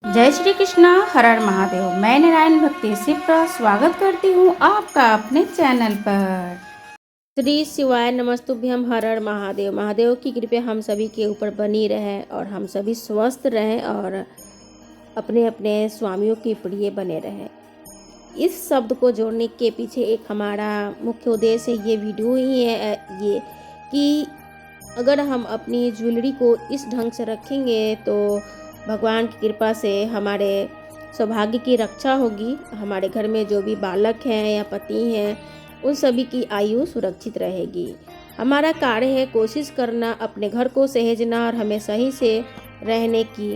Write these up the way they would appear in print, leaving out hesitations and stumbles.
जय श्री कृष्णा, हर हर महादेव। मैं नारायण भक्ति सिप्रा स्वागत करती हूँ आपका अपने चैनल पर। श्री शिवाय नमस्तुभ्यम, हर हर महादेव। महादेव की कृपा हम सभी के ऊपर बनी रहे और हम सभी स्वस्थ रहें और अपने अपने स्वामियों के प्रिय बने रहें। इस शब्द को जोड़ने के पीछे एक हमारा मुख्य उद्देश्य ये वीडियो ही है ये कि अगर हम अपनी ज्वेलरी को इस ढंग से रखेंगे तो भगवान की कृपा से हमारे सौभाग्य की रक्षा होगी। हमारे घर में जो भी बालक हैं या पति हैं उन सभी की आयु सुरक्षित रहेगी। हमारा कार्य है कोशिश करना अपने घर को सहेजना और हमें सही से रहने की।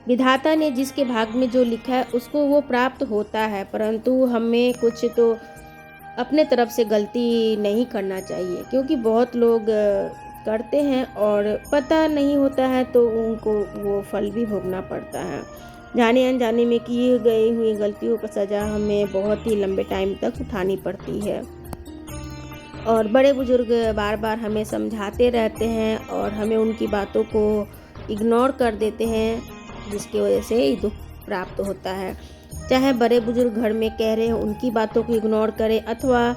विधाता ने जिसके भाग में जो लिखा है उसको वो प्राप्त होता है, परंतु हमें कुछ तो अपने तरफ से गलती नहीं करना चाहिए, क्योंकि बहुत लोग करते हैं और पता नहीं होता है तो उनको वो फल भी भोगना पड़ता है। जाने अनजाने में किए गए हुई गलतियों का सज़ा हमें बहुत ही लंबे टाइम तक उठानी पड़ती है और बड़े बुजुर्ग बार बार हमें समझाते रहते हैं और हमें उनकी बातों को इग्नोर कर देते हैं, जिसकी वजह से ये दुख प्राप्त होता है। चाहे बड़े बुजुर्ग घर में कह रहे हैं उनकी बातों को इग्नोर करें, अथवा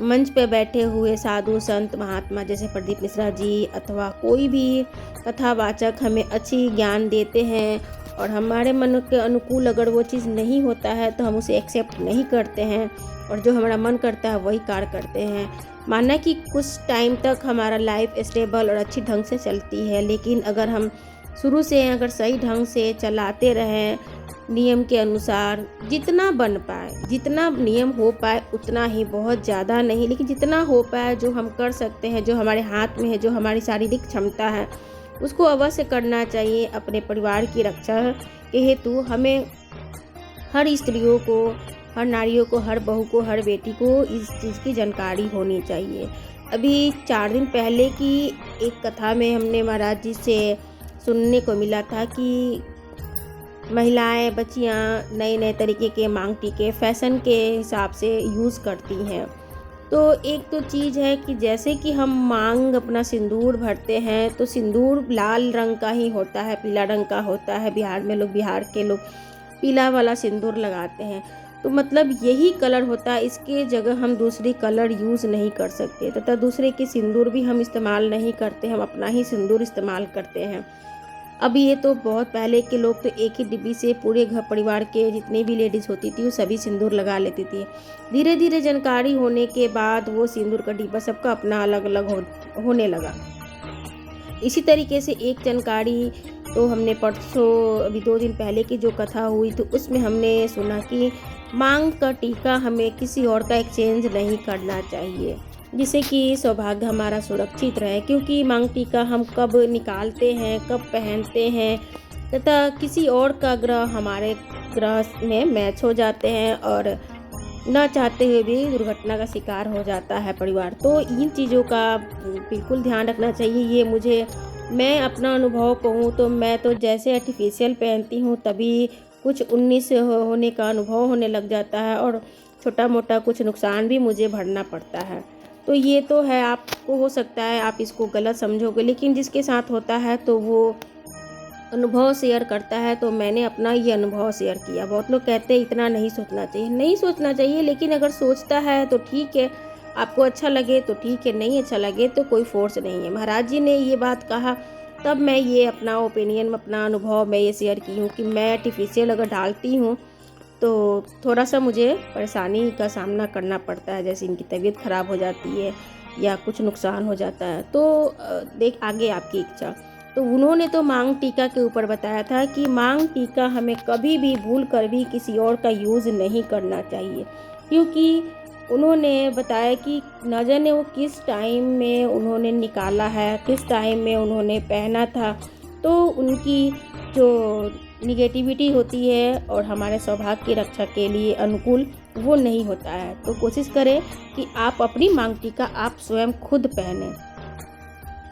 मंच पे बैठे हुए साधु संत महात्मा जैसे प्रदीप मिश्रा जी अथवा कोई भी कथावाचक हमें अच्छी ज्ञान देते हैं और हमारे मन के अनुकूल अगर वो चीज़ नहीं होता है तो हम उसे एक्सेप्ट नहीं करते हैं और जो हमारा मन करता है वही कार्य करते हैं। माना कि कुछ टाइम तक हमारा लाइफ स्टेबल और अच्छी ढंग से चलती है, लेकिन अगर हम शुरू से अगर सही ढंग से चलाते रहें नियम के अनुसार, जितना बन पाए, जितना नियम हो पाए उतना ही, बहुत ज़्यादा नहीं, लेकिन जितना हो पाए जो हम कर सकते हैं, जो हमारे हाथ में है, जो हमारी शारीरिक क्षमता है उसको अवश्य करना चाहिए। अपने परिवार की रक्षा के हेतु हमें हर स्त्रियों को, हर नारियों को, हर बहू को, हर बेटी को इस चीज़ की जानकारी होनी चाहिए। अभी 4 दिन पहले की एक कथा में हमने महाराज जी से सुनने को मिला था कि महिलाएं, बच्चियां नए नए तरीके के मांग टीके फैशन के हिसाब से यूज़ करती हैं। तो एक तो चीज़ है कि जैसे कि हम मांग अपना सिंदूर भरते हैं तो सिंदूर लाल रंग का ही होता है, पीला रंग का होता है। बिहार के लोग पीला वाला सिंदूर लगाते हैं, तो मतलब यही कलर होता है। इसके जगह हम दूसरी कलर यूज़ नहीं कर सकते तथा दूसरे के सिंदूर भी हम इस्तेमाल नहीं करते, हम अपना ही सिंदूर इस्तेमाल करते हैं। अब ये तो बहुत पहले के लोग तो एक ही डिब्बी से पूरे घर परिवार के जितनी भी लेडीज़ होती थी वो सभी सिंदूर लगा लेती थी। धीरे धीरे जानकारी होने के बाद वो सिंदूर का डिब्बा सबका अपना अलग अलग होने लगा। इसी तरीके से एक जानकारी तो हमने परसों, अभी 2 दिन पहले की जो कथा हुई तो उसमें हमने सुना कि मांग का टीका हमें किसी और का एक्सचेंज नहीं करना चाहिए, जिससे कि सौभाग्य हमारा सुरक्षित रहे। क्योंकि मांग टीका हम कब निकालते हैं, कब पहनते हैं तथा किसी और का ग्रह हमारे ग्रह में मैच हो जाते हैं और न चाहते हुए भी दुर्घटना का शिकार हो जाता है परिवार। तो इन चीज़ों का बिल्कुल ध्यान रखना चाहिए। मैं अपना अनुभव कहूँ तो मैं तो जैसे आर्टिफिशियल पहनती हूँ तभी कुछ 19 होने का अनुभव होने लग जाता है और छोटा मोटा कुछ नुकसान भी मुझे भरना पड़ता है। तो ये तो है, आपको हो सकता है आप इसको गलत समझोगे, लेकिन जिसके साथ होता है तो वो अनुभव शेयर करता है। तो मैंने अपना ये अनुभव शेयर किया। बहुत लोग कहते हैं इतना नहीं सोचना चाहिए, नहीं सोचना चाहिए, लेकिन अगर सोचता है तो ठीक है, आपको अच्छा लगे तो ठीक है, नहीं अच्छा लगे तो कोई फोर्स नहीं है। महाराज जी ने ये बात कहा तब मैं ये अपना ओपिनियन, अपना अनुभव मैं ये शेयर की हूँ कि मैं आर्टिफिशियल अगर डालती हूँ तो थोड़ा सा मुझे परेशानी का सामना करना पड़ता है, जैसे इनकी तबीयत ख़राब हो जाती है या कुछ नुकसान हो जाता है। तो देख आगे आपकी इच्छा। तो उन्होंने तो मांग टीका के ऊपर बताया था कि मांग टीका हमें कभी भी भूल कर भी किसी और का यूज़ नहीं करना चाहिए, क्योंकि उन्होंने बताया कि न जाने वो किस टाइम में उन्होंने निकाला है, किस टाइम में उन्होंने पहना था, तो उनकी जो निगेटिविटी होती है और हमारे सौभाग्य की रक्षा के लिए अनुकूल वो नहीं होता है। तो कोशिश करें कि आप अपनी मांग टीका आप स्वयं खुद पहने,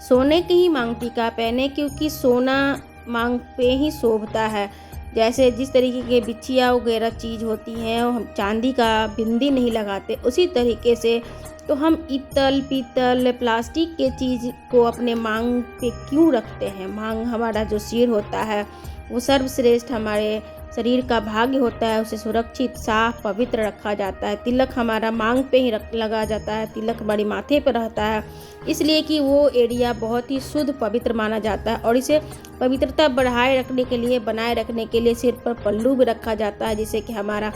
सोने की ही मांग टीका पहने, क्योंकि सोना मांग पे ही शोभता है। जैसे जिस तरीके के बिछिया वगैरह चीज़ होती हैं हम चांदी का बिंदी नहीं लगाते, उसी तरीके से तो हम इत्तल पीतल प्लास्टिक के चीज़ को अपने मांग पे क्यों रखते हैं। मांग हमारा जो सिर होता है वो सर्वश्रेष्ठ हमारे शरीर का भाग्य होता है, उसे सुरक्षित साफ पवित्र रखा जाता है। तिलक हमारा मांग पे ही लगा जाता है, तिलक हमारे माथे पर रहता है, इसलिए कि वो एरिया बहुत ही शुद्ध पवित्र माना जाता है। और इसे पवित्रता बढ़ाए रखने के लिए, बनाए रखने के लिए सिर पर पल्लू भी रखा जाता है, जिससे कि हमारा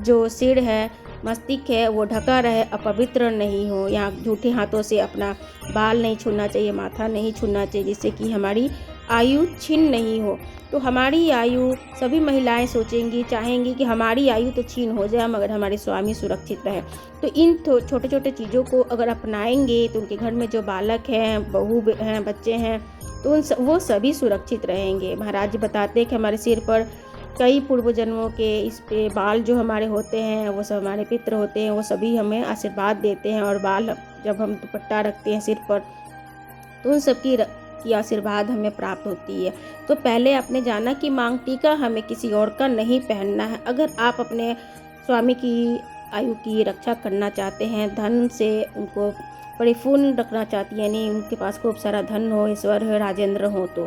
जो सिर है, मस्तिष्क है, वो ढका रहे, अपवित्र नहीं हो। यहाँ झूठे हाथों से अपना बाल नहीं छूना चाहिए, माथा नहीं छूना चाहिए, जिससे कि हमारी आयु छीन नहीं हो। तो हमारी आयु, सभी महिलाएं सोचेंगी, चाहेंगी कि हमारी आयु तो छीन हो जाए मगर हमारे स्वामी सुरक्षित रहे। तो इन छोटे छोटे चीज़ों को अगर अपनाएंगे तो उनके घर में जो बालक हैं, बहू हैं, बच्चे हैं, तो वो सभी सुरक्षित रहेंगे। महाराज जी बताते हैं कि हमारे सिर पर कई पूर्व जन्मों के इस पे बाल जो हमारे होते हैं, वो सब हमारे पितृ होते हैं, वो सभी हमें आशीर्वाद देते हैं। और बाल जब हम दुपट्टा रखते हैं सिर पर तो उन सब की आशीर्वाद हमें प्राप्त होती है। तो पहले आपने जाना कि मांग टीका हमें किसी और का नहीं पहनना है। अगर आप अपने स्वामी की आयु की रक्षा करना चाहते हैं, धन से उनको परिपूर्ण रखना चाहती हैं, यानी उनके पास खूब सारा धन हो, ईश्वर हो, राजेंद्र हो, तो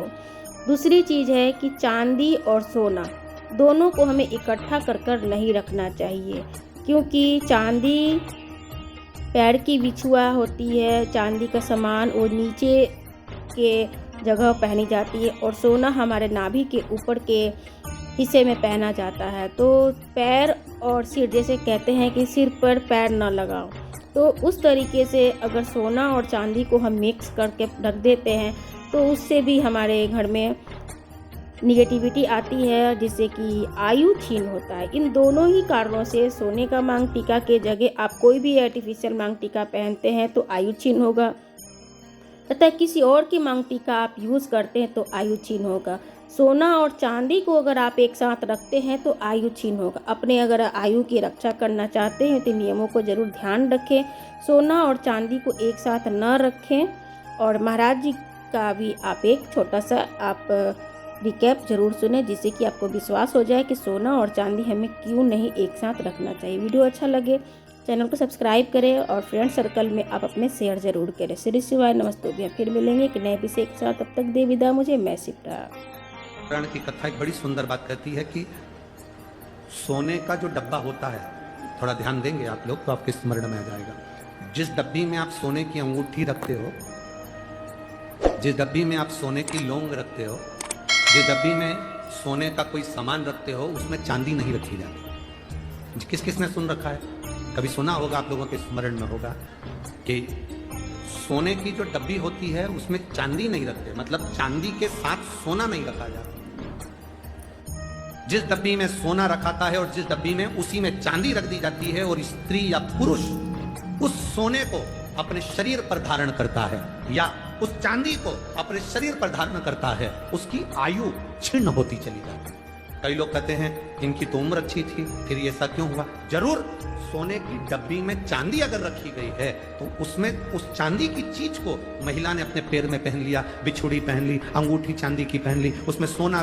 दूसरी चीज़ है कि चांदी और सोना दोनों को हमें इकट्ठा कर नहीं रखना चाहिए, क्योंकि चांदी पैर की बिछुआ होती है, चांदी का सामान वो नीचे के जगह पहनी जाती है, और सोना हमारे नाभि के ऊपर के हिस्से में पहना जाता है। तो पैर और सिर, जैसे कहते हैं कि सिर पर पैर न लगाओ, तो उस तरीके से अगर सोना और चांदी को हम मिक्स करके रख देते हैं तो उससे भी हमारे घर में निगेटिविटी आती है, जिससे कि आयु छीन होता है। इन दोनों ही कारणों से सोने का मांग टीका के जगह आप कोई भी आर्टिफिशियल मांग टीका पहनते हैं तो आयु छीन होगा, तथा किसी और की मांग टीका आप यूज़ करते हैं तो आयु छीन होगा। सोना और चांदी को अगर आप एक साथ रखते हैं तो आयु छीन होगा। अपने अगर आयु की रक्षा करना चाहते हैं तो नियमों को ज़रूर ध्यान रखें, सोना और चांदी को एक साथ न रखें। और महाराज जी का भी आप एक छोटा सा आप रिकैप जरूर सुने, जिससे कि आपको विश्वास हो जाए कि सोना और चांदी हमें क्यों नहीं एक साथ रखना चाहिए। वीडियो अच्छा लगे चैनल को सब्सक्राइब करें और फ्रेंड सर्कल में आप अपने शेयर जरूर करें। श्री शिवाय नमस्ते। भैया फिर मिलेंगे एक नए विषय के साथ, तब तक दे विदा मुझे। मैं शिप्रा। पुराण की कथा एक बड़ी सुंदर बात कहती है कि सोने का जो डब्बा होता है, थोड़ा ध्यान देंगे आप लोग तो आपके स्मरण में आ जाएगा। जिस डब्बी में आप सोने की अंगूठी रखते हो, जिस डब्बी में आप सोने की लौंग रखते हो, जिस डब्बी में सोने का कोई सामान रखते हो, उसमें चांदी नहीं रखी जाती। किस किसने सुन रखा है? कभी सुना होगा, आप लोगों के स्मरण में होगा कि सोने की जो डब्बी होती है उसमें चांदी नहीं रखते, मतलब चांदी के साथ सोना नहीं रखा जाता। जिस डब्बी में सोना रखाता है और जिस डब्बी में उसी में चांदी रख दी जाती है, और स्त्री या पुरुष उस सोने को अपने शरीर पर धारण करता है या उस चांदी को अपने शरीर पर धारण करता है, उसकी आयु क्षीण होती चली जाती है। कई लोग कहते हैं इनकी तो उम्र अच्छी थी, फिर ये ऐसा क्यों हुआ? जरूर सोने की डब्बी में चांदी अगर रखी गई है तो उसमें उस चांदी की चीज को महिला ने अपने पैर में पहन लिया, बिछुड़ी पहन ली, अंगूठी चांदी की पहन ली, उसमें सोना